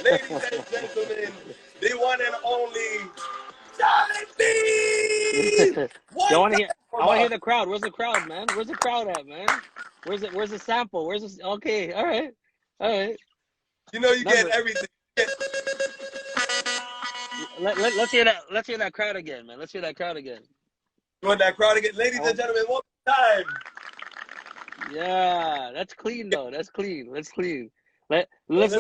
Ladies and gentlemen, the one and only Charlie B. Yo, One time I want to hear the crowd. Where's the crowd, man? Where's the crowd at, man? Where's the sample? Where's this? Okay, all right, all right. You know you get Number. everything. Let's hear that. Let's hear that crowd again, man. Let's hear that crowd again. You want that crowd again? Ladies and gentlemen, one time. Yeah, that's clean though. That's clean. That's clean. Let's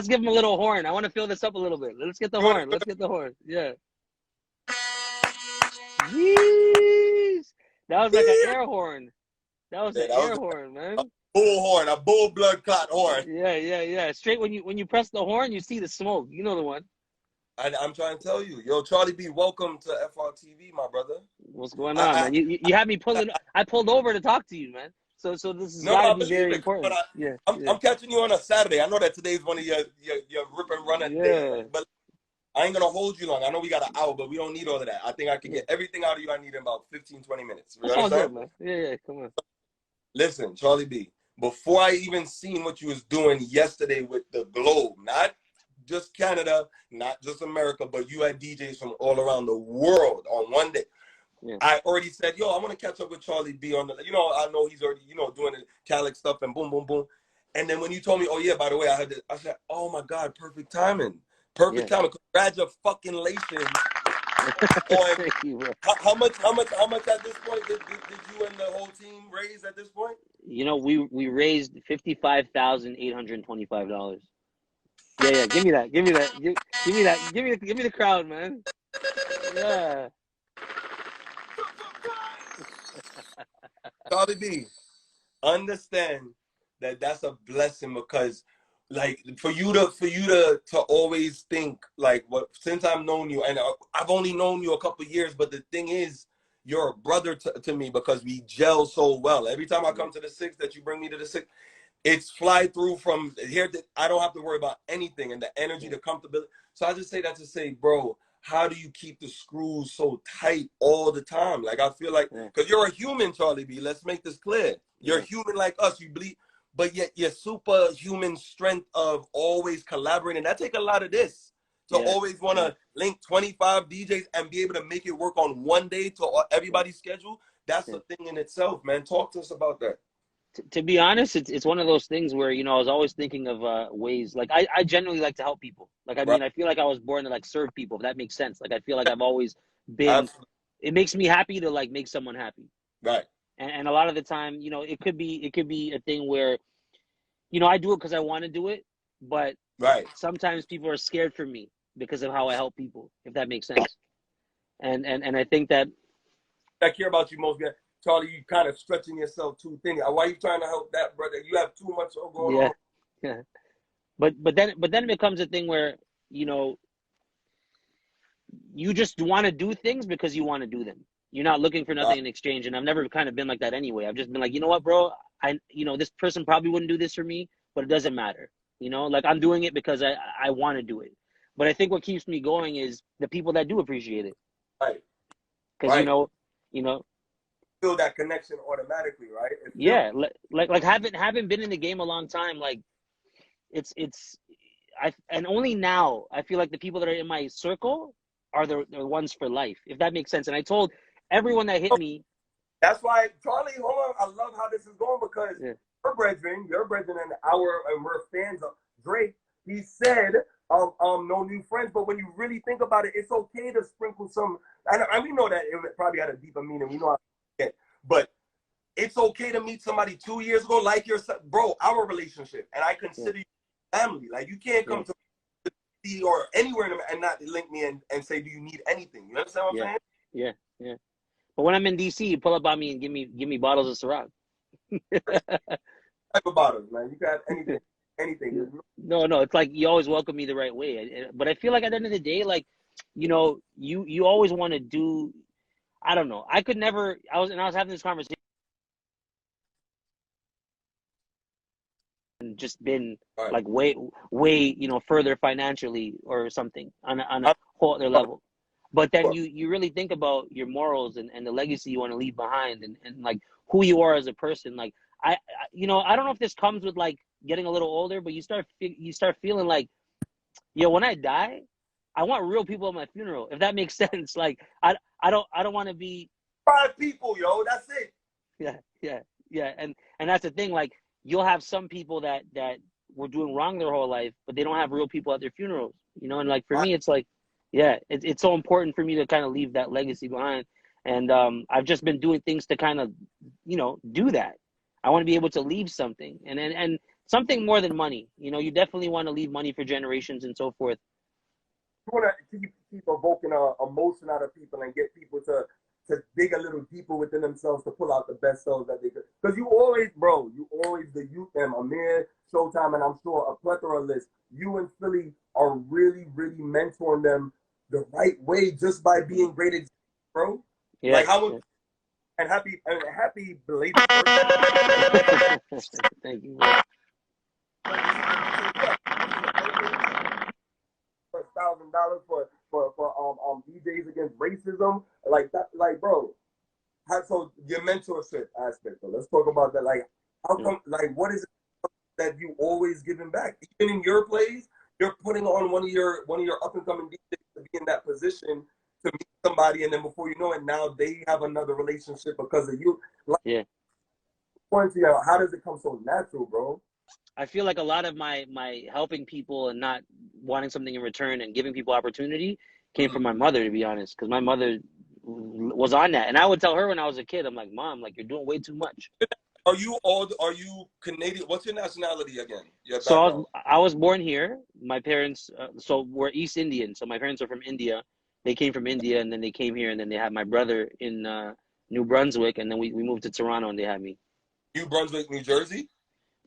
give him a little horn. I want to fill this up a little bit. Let's get the horn. Let's get the horn. Yeah. Jeez. That was like an air horn. That was an air horn, man. A bull horn, a bull blood clot horn. Yeah. Straight when you press the horn, you see the smoke. You know the one. I'm trying to tell you, yo, Charlie B, welcome to FRTV, my brother. What's going on, man? You had me pulling. I pulled over to talk to you, man. So this is gotta be very important. I'm catching you on a Saturday. I know that today's one of your rip and run days, but I ain't gonna hold you long. I know we got an hour, but we don't need all of that. I think I can get everything out of you I need in about 15, 20 minutes. That's all good, man. Yeah, come on. Listen, Charlie B, before I even seen what you was doing yesterday with the globe, not just Canada, not just America, but you had DJs from all around the world on one day. Yeah. I already said, yo, I want to catch up with Charlie B on the, I know he's already, doing the Calic stuff and boom, boom, boom. And then when you told me, oh yeah, by the way, I said, oh my God, perfect timing. Perfect timing. Congratulations. Thank you, bro. How much at this point did you and the whole team raise at this point? We raised $55,825. Yeah, give me that. Give me that. Give me the crowd, man. Yeah. Charlie B, understand that that's a blessing because, like, for you to always think like since I've known you, and I've only known you a couple of years, but the thing is, you're a brother to me because we gel so well. Every time I come to the six, that you bring me to the six, it's fly through from here. I don't have to worry about anything, and the energy, the comfortability. So I just say that to say, bro, how do you keep the screws so tight all the time? Like, I feel like, because you're a human, Charlie B. Let's make this clear. You're human like us. You bleed, but yet your superhuman strength of always collaborating. That take a lot of this to always want to link 25 DJs and be able to make it work on one day to everybody's schedule. That's a thing in itself, man. Talk to us about that. To be honest, it's one of those things where, I was always thinking of ways, like I genuinely like to help people. Like, I mean, I feel like I was born to like serve people, if that makes sense. Like, I feel like I've always been, it makes me happy to like make someone happy. Right. And a lot of the time, it could be a thing where, I do it because I want to do it, but sometimes people are scared for me because of how I help people, if that makes sense. And I think that I care about you most. Charlie, you kind of stretching yourself too thin. Why are you trying to help that, brother? You have too much going on. Yeah. But then it becomes a thing where, you just want to do things because you want to do them. You're not looking for nothing in exchange. And I've never kind of been like that anyway. I've just been like, you know what, bro? This person probably wouldn't do this for me, but it doesn't matter. Like, I'm doing it because I want to do it. But I think what keeps me going is the people that do appreciate it. Right. Because, feel that connection automatically, right? Like having been in the game a long time, like and only now I feel like the people that are in my circle are the ones for life, if that makes sense. And I told everyone that hit me. That's why, Charlie, hold on, I love how this is going because your brethren and we're fans of Drake. He said, no new friends, but when you really think about it, it's okay to sprinkle some. And we know that it probably had a deeper meaning. We know how. But it's okay to meet somebody 2 years ago, like yourself, bro. Our relationship, and I consider you family. Like, you can't come to me or anywhere and not link me and say, do you need anything? You understand what I'm saying? Yeah. But when I'm in DC, you pull up on me and give me bottles of Ciroc. Type of bottles, man. You got anything. No. It's like you always welcome me the right way. But I feel like at the end of the day, like, you always want to do. I don't know. I could never. I was having this conversation and just been like way, further financially or something on a whole other level. But then you really think about your morals and the legacy you want to leave behind and like who you are as a person. Like I don't know if this comes with like getting a little older, but you start feeling like yeah, when I die, I want real people at my funeral, if that makes sense. Like I don't want to be 5 people, yo. That's it. yeah, yeah, yeah. And that's the thing, like you'll have some people that were doing wrong their whole life, but they don't have real people at their funerals, you know, and like for Right. me it's like, yeah, it's so important for me to kind of leave that legacy behind. And I've just been doing things to kind of, you know, do that. I want to be able to leave something and something more than money. You know, you definitely want to leave money for generations and so forth. You want to keep evoking emotion out of people and get people to dig a little deeper within themselves to pull out the best selves that they could. Because you always, bro, you always, the youth and Amir, Showtime, and I'm sure a plethora of lists, you and Philly are really, really mentoring them the right way just by being great examples, bro. Yeah, Like how much, yeah. and happy belated birthday. Thank you, bro. $1,000 for DJs against racism, like that, like bro. So your mentorship aspect, though, let's talk about that. Like, how Yeah. come? Like, what is it that you always giving back? Even in your plays, you're putting on one of your up and coming DJs to be in that position to meet somebody, and then before you know it, now they have another relationship because of you. Like, Yeah. how does it come so natural, bro? I feel like a lot of my helping people and not wanting something in return and giving people opportunity came Mm-hmm. from my mother, to be honest, because my mother was on that, and I would tell her when I was a kid, I'm like, Mom, like you're doing way too much. Are you all? Are you Canadian? What's your nationality again? Your So background? I was born here. My parents, so we're East Indian. So my parents are from India. They came from India, and then they came here, and then they had my brother in New Brunswick, and then we moved to Toronto, and they had me. New Brunswick, New Jersey.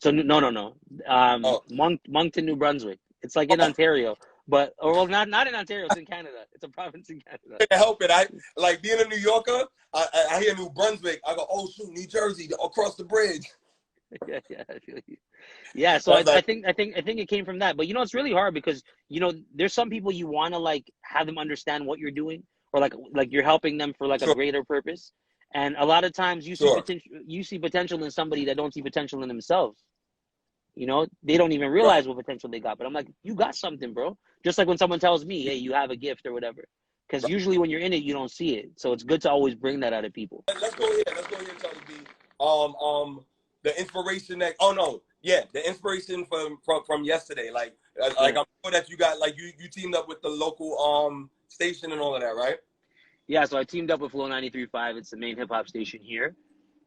So no. Oh, Moncton, New Brunswick. It's like in oh, Ontario, but or well, not in Ontario. It's in Canada. It's a province in Canada. can't help it. I like being a New Yorker. I hear New Brunswick. I go, oh shoot, New Jersey, across the bridge. Yeah, I feel you. Yeah, so That's like, I think it came from that. But you know, it's really hard because you know, there's some people you want to like have them understand what you're doing, or like you're helping them for like a sure, greater purpose. And a lot of times sure, you see potential in somebody that don't see potential in themselves. You know, they don't even right. realize what potential they got. But I'm like, you got something, bro. Just like when someone tells me, hey, you have a gift or whatever. Because Right. usually when you're in it, you don't see it. So it's good to always bring that out of people. Let's go here. Let's go here, Charlie B. The inspiration that. Oh no, yeah, the inspiration from yesterday. Like Yeah. I'm sure that you got like you teamed up with the local station and all of that, right? Yeah. So I teamed up with Flow 93.5. It's the main hip hop station here.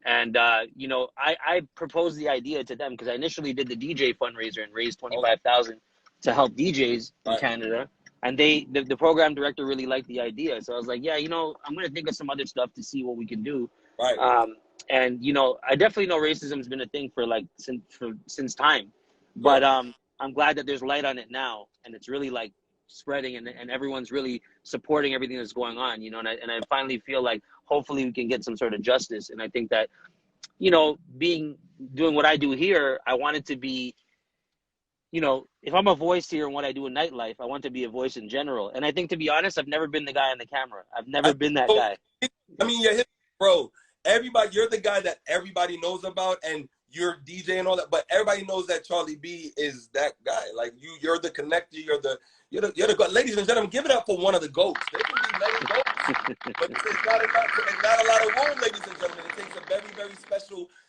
And, you know, I proposed the idea to them because I initially did the DJ fundraiser and raised Oh, 25,000 to help DJs in right, Canada. And the program director really liked the idea. So I was like, yeah, you know, I'm going to think of some other stuff to see what we can do. right. And, you know, I definitely know racism has been a thing for like since time. But Sure. I'm glad that there's light on it now. And it's really like spreading and everyone's really supporting everything that's going on, you know, and I finally feel like hopefully we can get some sort of justice. And I think that, you know, doing what I do here, I want it to be, you know, if I'm a voice here in what I do in nightlife, I want to be a voice in general. And I think, to be honest, I've never been the guy on the camera. I've I, never been that so, guy. I mean, bro. Everybody, you're the guy that everybody knows about, and you're DJ and all that. But everybody knows that Charlie B is that guy. Like you're the connector. You're the goat. Ladies and gentlemen, give it up for one of the goats. There can be many goats, but it's not a lot of room, ladies and gentlemen. It takes a very, very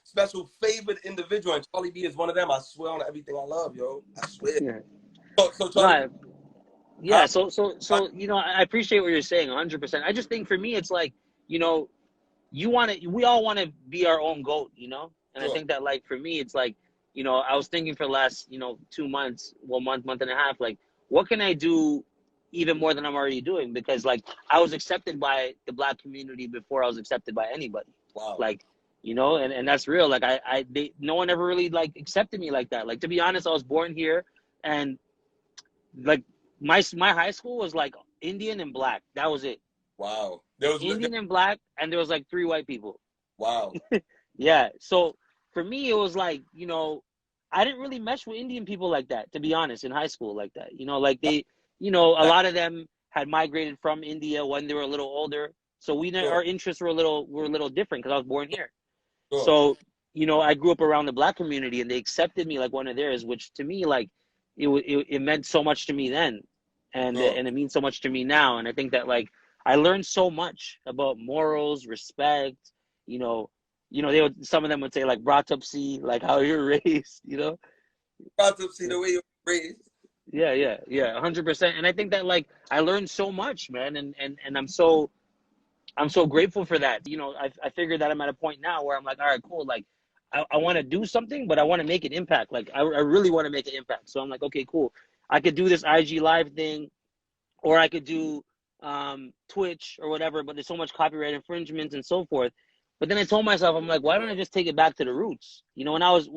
special favored individual, and Charlie B is one of them. I swear on everything I love, yo. I swear. Yeah. So No, Charlie, yeah. So, you know, I appreciate what you're saying 100%. I just think for me, it's like, you know, we all want to be our own goat, you know? And I sure, think that like, for me, it's like, you know, I was thinking for the last, you know, 2 months, well, month and a half, like, what can I do even more than I'm already doing? Because like, I was accepted by the Black community before I was accepted by anybody. wow, Like, you know, and that's real. Like no one ever really like accepted me like that. Like, to be honest, I was born here, and like my high school was like Indian and Black. That was it. wow. Indian and Black, and there was like 3 white people. Wow, Yeah. So for me, it was like, you know, I didn't really mesh with Indian people like that, to be honest, in high school like that. You know, like you know, a that, lot of them had migrated from India when they were a little older. So sure, our interests were a little different because I was born here. sure. So, you know, I grew up around the Black community and they accepted me like one of theirs, which to me, like, it meant so much to me then, and Bro, it means so much to me now. And I think that like I learned so much about morals, respect. You know, they would, some of them would say like bratupsi, like how you're raised. about to see the way you're raised. Yeah, 100%. And I think that like I learned so much, man, and I'm so grateful for that. I figured that I'm at a point now where I'm like, all right, cool. Like, I want to do something, but I want to make an impact. Like, I really want to make an impact. So I'm like, okay, cool. I could do this IG live thing, or I could do Twitch or whatever. But there's so much copyright infringements and so forth. But then I told myself, I'm like, why don't I just take it back to the roots? When I was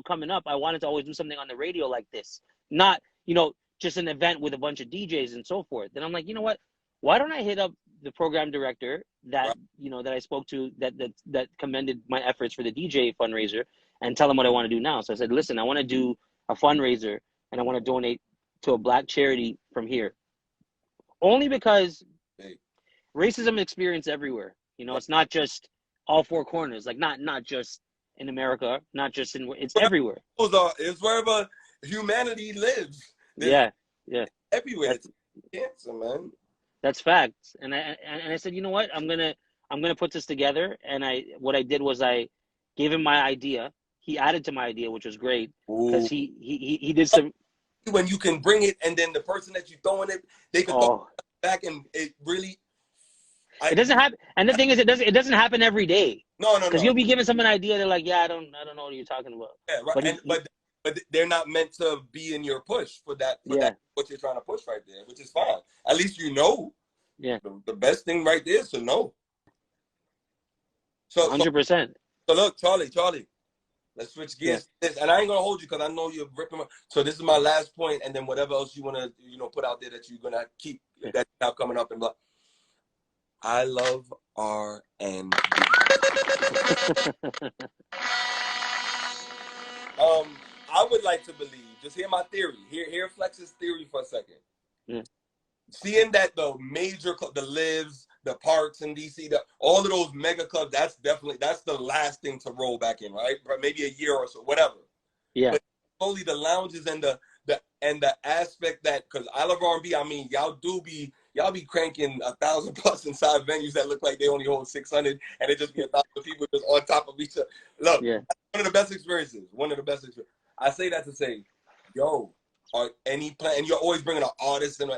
coming up, I wanted to always do something on the radio like this, not just an event with a bunch of DJs and so forth. Then I'm like, you know what? Why don't I hit up the program director that Right. that I spoke to that commended my efforts for the DJ fundraiser and tell him what I want to do now. So I said, listen, I want to do a fundraiser and I want to donate to a black charity from here. Only because Hey, racism is experienced everywhere. right. It's not just all four corners, like not just in America, not just it's Wherever everywhere. it's wherever humanity lives. There's Yeah, yeah. everywhere. That's It's cancer, man. That's facts. And I said, you know what? I'm gonna put this together. And what I did was I gave him my idea. He added to my idea, which was great because Ooh. he did some. When you can bring it, and then the person that you throwing it, they could throw Oh, it back, and it really. it I doesn't happen. And the thing is, it doesn't happen every day because no. you'll be giving someone an idea. They're like, yeah, I don't know what you're talking about. Yeah, right. But And but they're not meant to be in your push for that yeah, what you're trying to push right there, which is fine. At least you know. yeah, The best thing right there is to know. So 100%. so look, Charlie. Let's switch Yeah, gears to this, and I ain't gonna hold you because I know you're ripping. So this is my last point, and then whatever else you wanna put out there that you're gonna keep yeah. that now coming up and blah. I love R&B. I would like to believe. Just hear my theory. Hear Flex's theory for a second. Yeah, Seeing that the major club, the Lives, the Parks in DC, all of those mega clubs, that's the last thing to roll back in, right? Maybe a year or so, whatever. yeah, But slowly the lounges and the aspect that, because I love R&B, I mean, y'all be cranking 1,000 plus inside venues that look like they only hold 600, and it just be 1,000 people just on top of each other. Look, yeah. one of the best experiences. One of the best experiences. I say that to say, yo, are any plan? And you're always bringing an artist and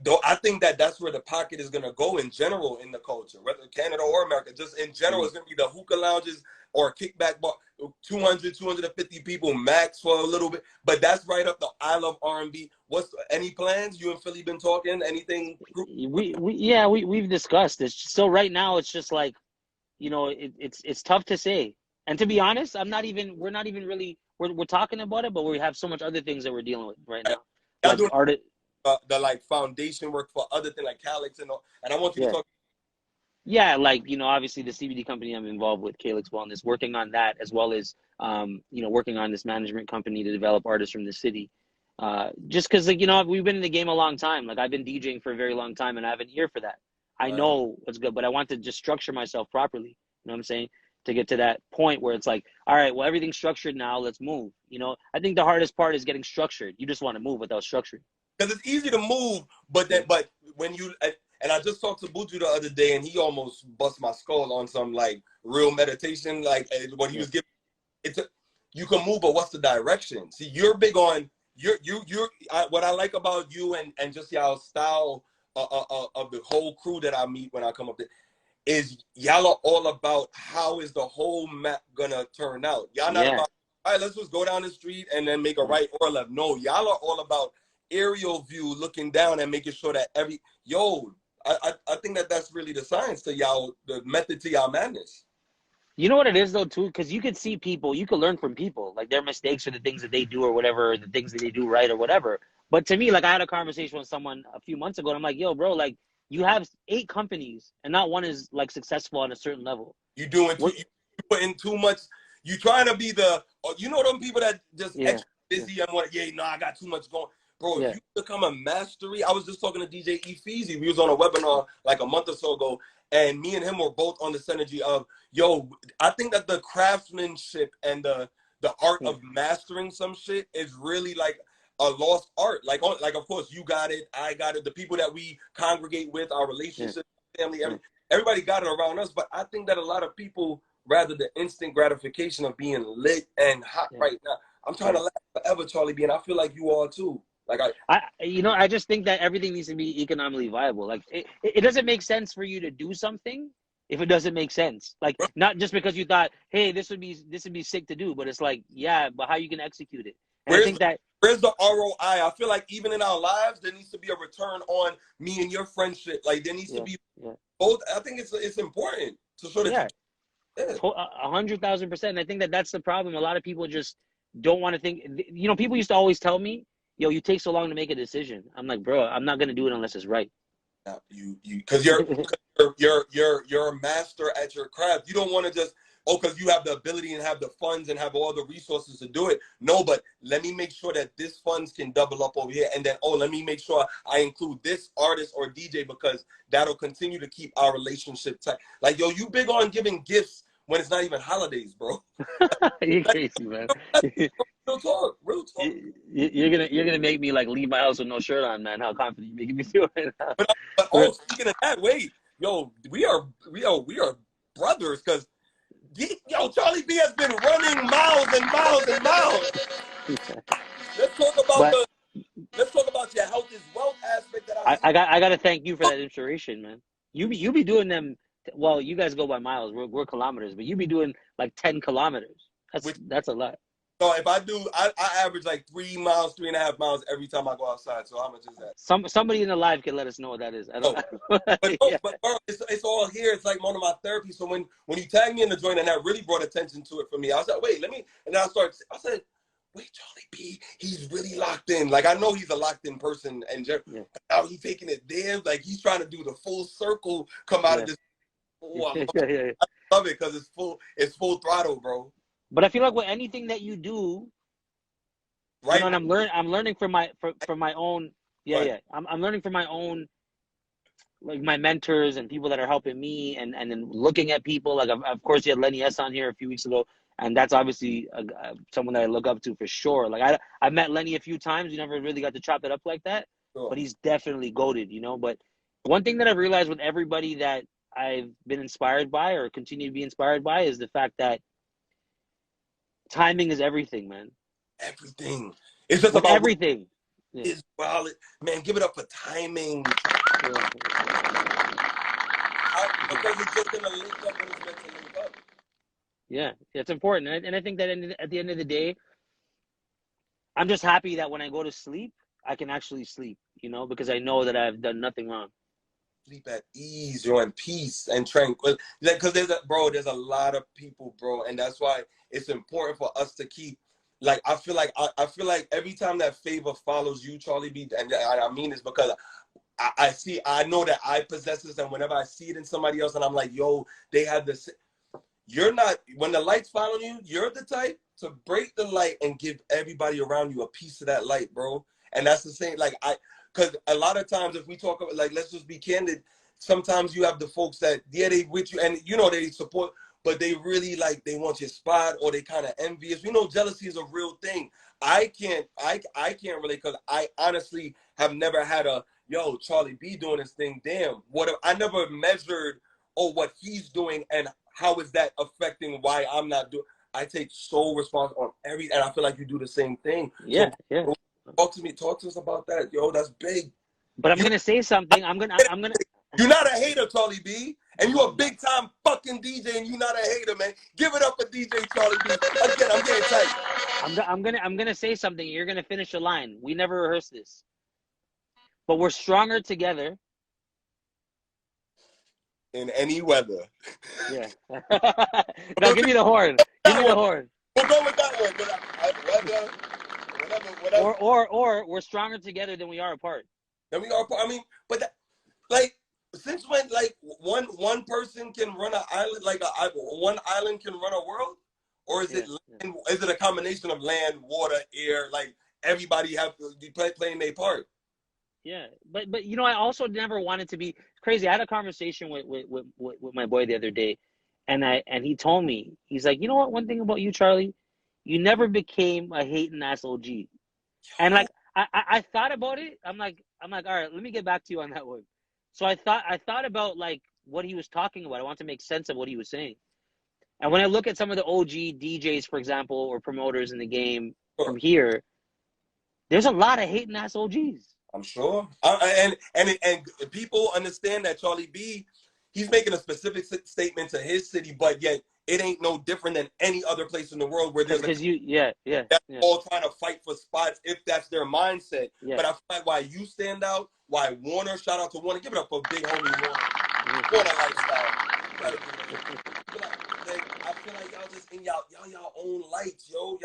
though I think that's where the pocket is gonna go in general in the culture, whether Canada or America. Just in general, Mm. it's gonna be the hookah lounges or kickback bar, 200, 250 people max for a little bit. But that's right up the I love R&B. What's any plans? You and Philly been talking? Anything? We've discussed this. So right now, it's just like it's tough to say. And to be honest, we're not even really, we're talking about it, but we have so much other things that we're dealing with right now. Y'all Like doing art, the like foundation work for other things like Calix and all. And I want you to yeah. talk. Yeah, like, obviously the CBD company I'm involved with, Calix Wellness, working on that as well as working on this management company to develop artists from the city. Just because like, we've been in the game a long time. Like I've been DJing for a very long time and I have an ear for that. I Right. know what's good, but I want to just structure myself properly. You know what I'm saying? To get to that point where it's like, all right, well, everything's structured now, let's move. I think the hardest part is getting structured. You just want to move without structure. Because it's easy to move, but Yeah. when you and I just talked to Buju the other day, and he almost bust my skull on some like real meditation, like when he Yeah. was giving it. You can move, but what's the direction? See, you're big on what I like about you and just y'all style of the whole crew that I meet when I come up there is y'all are all about how is the whole map gonna turn out. Y'all not Yeah. about all right, let's just go down the street and then make a right or a left. No, y'all are all about aerial view, looking down and making sure that I think that's really the science to y'all, the method to y'all madness. You know what it is though too, because you could see people, you could learn from people, like their mistakes or the things that they do or whatever, or the things that they do right or whatever. But to me, like I had a conversation with someone a few months ago, and I'm like, yo, bro, like you have 8 companies, and not one is like successful on a certain level. You doing too, What? you putting too much. You trying to be them people that just Yeah, extra yeah, busy and want I got too much going. Bro, if yeah, you become a mastery, I was just talking to DJ Efeezy. We was on a webinar like a month or so ago, and me and him were both on the synergy of, yo, I think that the craftsmanship and the art Yeah. of mastering some shit is really like a lost art. Like of course you got it, I got it, the people that we congregate with, our Yeah. relationships, family, Yeah. everybody got it around us. But I think that a lot of people rather the instant gratification of being lit and hot Yeah. right now. I'm trying Yeah. to last forever, Charlie B, and I feel like you are too. Like I just think that everything needs to be economically viable. Like it doesn't make sense for you to do something if it doesn't make sense. Like not just because you thought, hey, this would be sick to do, but it's like, yeah, but how you can execute it. And I where's think that where's the ROI? I feel like even in our lives, there needs to be a return on me and your friendship. Like there needs to yeah, be yeah, both. I think it's important to show that you yeah, can. 100,000%. And I think that that's the problem. A lot of people just don't want to think. You know, people used to always tell me, "Yo, you take so long to make a decision." I'm like, bro, I'm not gonna do it unless it's right. Yeah, because you're a master at your craft. You don't want to just because you have the ability and have the funds and have all the resources to do it. No, but let me make sure that this funds can double up over here, and then let me make sure I include this artist or DJ because that'll continue to keep our relationship tight. Like yo, you big on giving gifts when it's not even holidays, bro. You're crazy, man. Real talk, real talk. You're gonna make me like leave my house with no shirt on, man. How confident you making me feel right now. But speaking of that, wait, yo, we are brothers because yo, Charlie B has been running miles and miles and miles. Let's talk about But the let's talk about your health is wealth aspect that I I, see. I got I gotta thank you for that inspiration, man. You be doing them. Well, you guys go by miles. We're kilometers, but you be doing like 10 kilometers. Which That's a lot. so if I do, I average like 3 miles, 3.5 miles every time I go outside. So how much is that? Somebody in the live can let us know what that is. I Oh, don't. Yeah. but bro, it's all here. It's like one of my therapies. So when you tagged me in the joint, and that really brought attention to it for me, I was like, wait, let me. And then I said, wait, Charlie B, he's really locked in. Like I know he's a locked in person, and Yeah. now he's taking it there. Like he's trying to do the full circle, come out of Yeah. this. Oh, Yeah. Yeah. I love it because it's full throttle, bro. But I feel like with anything that you do, you know, Right, and I'm learning from my own. Yeah, right. yeah. I'm learning from my own, like my mentors and people that are helping me, and then looking at people like of course you had Lenny S on here a few weeks ago, and that's obviously someone that I look up to for sure. Like I met Lenny a few times. We never really got to chop it up like that, Sure. but he's definitely goated, you know. But one thing that I've realized with everybody that I've been inspired by or continue to be inspired by is the fact that timing is everything, man. Everything. It's just With about what everything. Yeah. is well, man. Give it up for timing. Yeah. Because it's just gonna link up when it's meant to link up. Yeah, it's important, and I think that at the end of the day, I'm just happy that when I go to sleep, I can actually sleep, you know, because I know that I've done nothing wrong. Sleep at ease, you're in peace and tranquil. Because there's a lot of people, bro, and that's why it's important for us to keep. Like I feel like every time that favor follows you, Charlie B, and I mean this because I know that I possess this, and whenever I see it in somebody else, and I'm like, yo, they have this. You're not when the light's following you. You're the type to break the light and give everybody around you a piece of that light, bro. And that's the same. Because a lot of times, if we talk about like, let's just be candid. Sometimes you have the folks that they with you, and you know they support, but they really like they want your spot, or they kind of envious. We know jealousy is a real thing. I can't relate because I honestly have never had a yo Charlie B doing this thing. Damn, I never measured what he's doing and how is that affecting why I'm not doing. I take sole responsibility on and I feel like you do the same thing. So Yeah, yeah. talk to us about that, yo. That's big. But I'm You gonna say something. I'm gonna. you're not a hater, Charlie B, and you No, a I'm not. big time fucking DJ, and you're not a hater, man. Give it up for DJ Charlie B. Again, I'm getting tight. I'm gonna say something. You're gonna finish a line. We never rehearsed this, but we're stronger together. In any weather. Yeah. Now give me the horn. Give That me one. the horn. We'll go with that one. Weather, whatever. Or we're stronger together than we are apart. Then we are. I mean, but like, since when, like, one person can run an island, like one island can run a world, or is it Yeah, yeah. land, is it a combination of land, water, air? Like everybody have to be playing their part. Yeah, but you know, I also never wanted to be crazy. I had a conversation with my boy the other day, and he told me, he's like, you know what? One thing about you, Charlie, you never became a hating ass OG. And like I thought about it. I'm like, all right, let me get back to you on that one. So I thought about like what he was talking about. I want to make sense of what he was saying. And when I look at some of the OG DJs, for example, or promoters in the game from here, there's a lot of hating ass OGs. I'm sure. And people understand that Charlie B, he's making a specific statement to his city, but yet it ain't no different than any other place in the world where there's Because yeah. that's all trying to fight for spots if that's their mindset. Yeah. But I feel like why you stand out, why Warner, shout out to Warner, give it up for big homie Warner. Warner lifestyle. I feel like y'all just in y'all own lights, yo,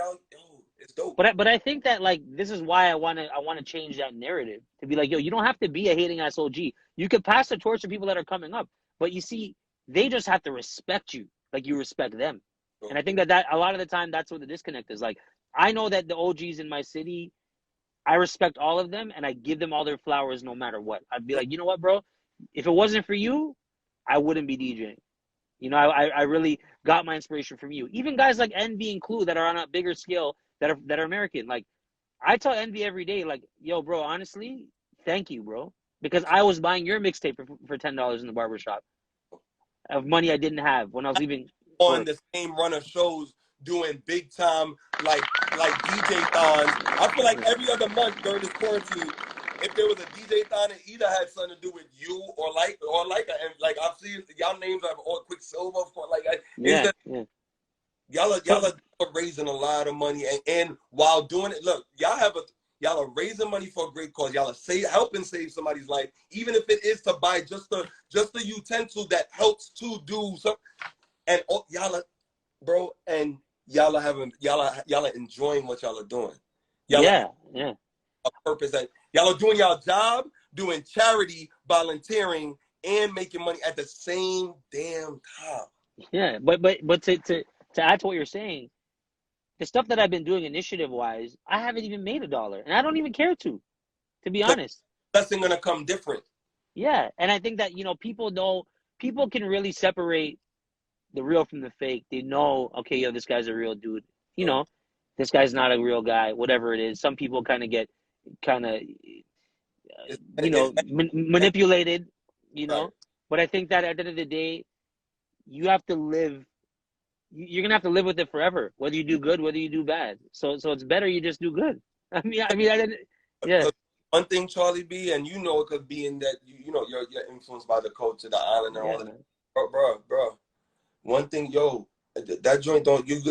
it's dope. But I think that like this is why I want to change that narrative to be like, yo, you don't have to be a hating ass OG. You could pass the torch to people that are coming up, but you see, they just have to respect you like you respect them. And I think that a lot of the time that's what the disconnect is. Like, I know that the OGs in my city, I respect all of them and I give them all their flowers no matter what. I'd be like, you know what, bro? If it wasn't for you, I wouldn't be DJing. You know, I really got my inspiration from you. Even guys like Envy and Clue that are on a bigger scale that are American. Like, I tell Envy every day, like, yo, bro, honestly, thank you, bro. Because I was buying your mixtape for $10 in the barbershop of money I didn't have when I was leaving. On the same run of shows doing big time like DJ thons. I feel like every other month during this quarantine, if there was a DJ thon, it either had something to do with you or like and like I've seen y'all names are all Quicksilver, like y'all are raising a lot of money and while doing it, look, y'all are raising money for a great cause. Y'all are helping save somebody's life, even if it is to buy just the utensil that helps to do something. And y'all are, bro, and y'all are enjoying what y'all are doing. Y'all are a purpose that y'all are doing y'all job, doing charity, volunteering, and making money at the same damn time. Yeah, but to add to what you're saying, the stuff that I've been doing initiative wise, I haven't even made $1, and I don't even care to be honest. That's gonna come different. Yeah, and I think that people can really separate the real from the fake. They know, okay, yo, this guy's a real dude. This guy's not a real guy. Whatever it is, some people kind of get manipulated. Right. But I think that at the end of the day, you have to live. You're gonna have to live with it forever, whether you do good, whether you do bad. So it's better you just do good. I didn't. Yeah. One thing, Charlie B, and it could be in that you're influenced by the culture, the island, and all of that. Bro. One thing, yo, that joint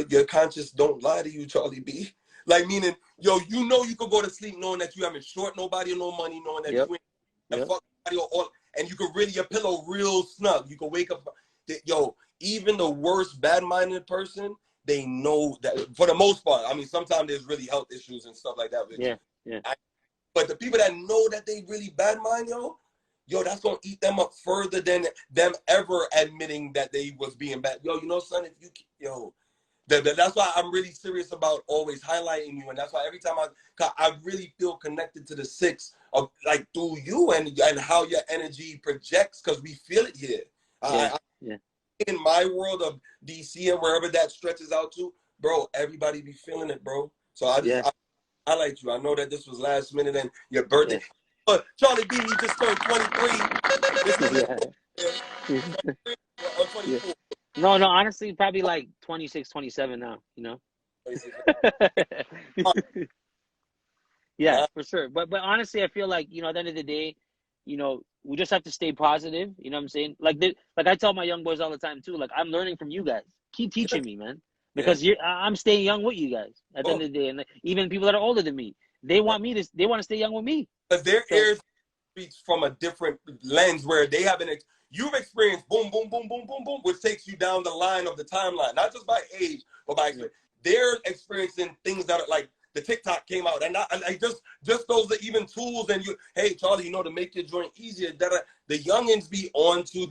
your conscience don't lie to you, Charlie B. Like, meaning, yo, you could go to sleep knowing that you haven't short nobody or no money, knowing that you ain't fuck nobody and you could really your pillow real snug. You could wake up, yo, even the worst bad-minded person, they know that for the most part. I mean, sometimes there's really health issues and stuff like that. But the people that know that they really bad-mind, yo, that's gonna eat them up further than them ever admitting that they was being bad. Yo, son, if you, that's why I'm really serious about always highlighting you, and that's why every time I really feel connected to the six of like through you and how your energy projects because we feel it here. In my world of DC and wherever that stretches out to, bro, everybody be feeling it, bro. So I highlight you. I know that this was last minute and your birthday. Yeah. But Charlie B, he just turned 23. Or 24. No, honestly, probably like 26, 27 now, Yeah, for sure. But honestly, I feel like, at the end of the day, we just have to stay positive. You know what I'm saying? Like I tell my young boys all the time too, like I'm learning from you guys. Keep teaching me, man. Because I'm staying young with you guys at the end of the day. And even people that are older than me, they want to stay young with me. But their ears speaks from a different lens where they haven't you've experienced boom, boom, boom, boom, boom, boom, which takes you down the line of the timeline, not just by age, but by experience. They're experiencing things that are like the TikTok came out, and just those are even tools. And hey, Charlie, to make your joint easier, that the youngins be on to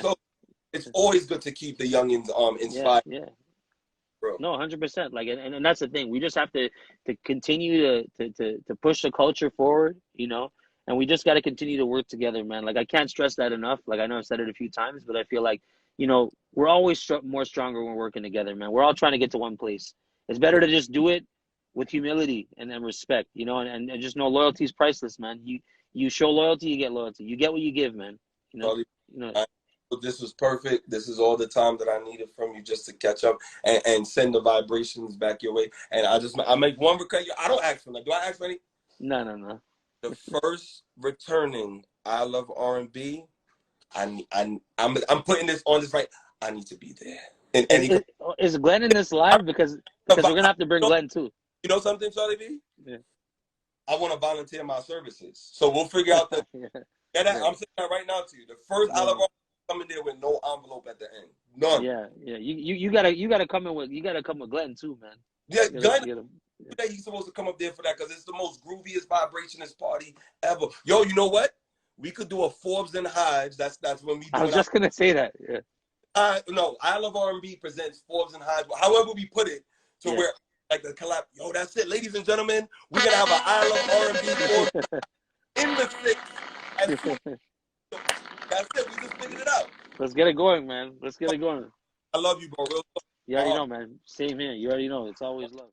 so it's always good to keep the youngins inspired. Yeah. Bro. No, 100%. Like, and that's the thing. We just have to continue to push the culture forward, and we just got to continue to work together, man. Like, I can't stress that enough. Like, I know I've said it a few times, but I feel like, we're always more stronger when we're working together, man. We're all trying to get to one place. It's better to just do it with humility and then respect, you know, and just know loyalty is priceless, man. You show loyalty, you get loyalty. You get what you give, man. You know, Charlie, you know. I, this was perfect. This is all the time that I needed from you just to catch up and send the vibrations back your way. And I make one request. I don't ask for that. Do I ask for any? No, no, no. The first returning I Love R&B. I'm putting this on this right. I need to be there. In Is, any is, is Glenn in this live? Because we're gonna have to bring Glenn too. you know something, Charlie B? Yeah. I want to volunteer my services. So we'll figure out the. Yeah. Yeah, Yeah. I'm saying that right now to you. The first I Yeah. Love R&B coming there with no envelope at the end. None. Yeah, yeah. You gotta come in with Glenn too, man. Yeah, You gotta, Gun. you gotta, That he's supposed to come up there for that because it's the most grooviest vibrationist party ever. Yo, you know what? We could do a Forbes and Hives. That's when we I do was it. just gonna say that. Yeah. No, I Love R&B presents Forbes and Hives. However we put it to Yeah. where like the collab. Yo, that's it, ladies and gentlemen. We're gonna have an I Love R&B Forbes in the six at 4. That's it. We just figured it out. Let's get it going, man. Let's get it going. I love you, bro. Real You already know, man. Same here. You already know. It's always love.